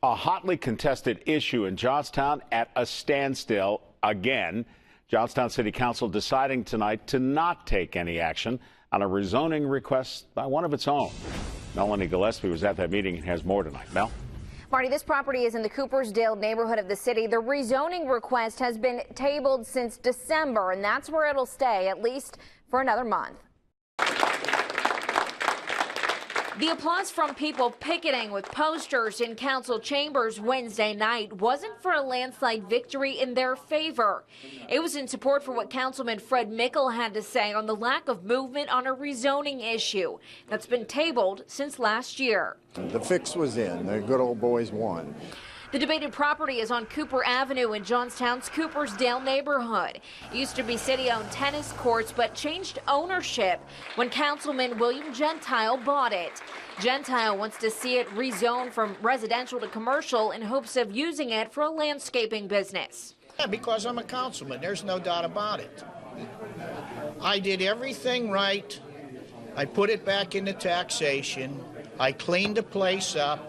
A hotly contested issue in Johnstown at a standstill again. Johnstown City Council deciding tonight to not take any action on a rezoning request by one of its own. Melanie Gillespie was at that meeting and has more tonight. Mel? Marty, this property is in the Coopersdale neighborhood of the city. The rezoning request has been tabled since December, and that's where it'll stay, at least for another month. The applause from people picketing with posters in council chambers Wednesday night wasn't for a landslide victory in their favor. It was in support for what Councilman Fred Mickle had to say on the lack of movement on a rezoning issue that's been tabled since last year. The fix was in. The good old boys won. The debated property is on Cooper Avenue in Johnstown's Coopersdale neighborhood. It used to be city-owned tennis courts, but changed ownership when Councilman William Gentile bought it. Gentile wants to see it rezoned from residential to commercial in hopes of using it for a landscaping business. Yeah, because I'm a councilman, there's no doubt about it. I did everything right. I put it back into taxation. I cleaned the place up.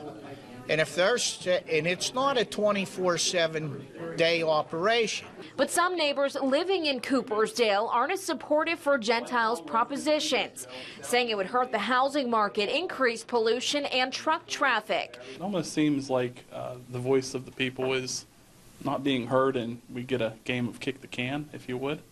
And it's not a 24/7 day operation. But some neighbors living in Coopersdale aren't as supportive for Gentile's propositions, saying it would hurt the housing market, increase pollution and truck traffic. It almost seems like the voice of the people is not being heard, and we get a game of kick the can, if you would.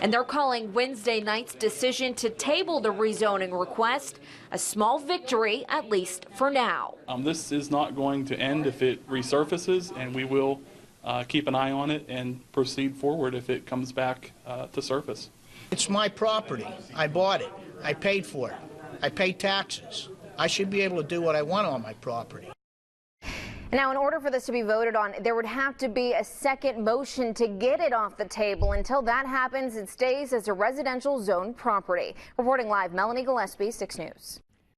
And they're calling Wednesday night's decision to table the rezoning request a small victory, at least for now. This is not going to end if it resurfaces, and we will keep an eye on it and proceed forward if it comes back to surface. It's my property. I bought it. I paid for it. I paid taxes. I should be able to do what I want on my property. Now, in order for this to be voted on, there would have to be a second motion to get it off the table. Until that happens, it stays as a residential zone property. Reporting live, Melanie Gillespie, 6 News.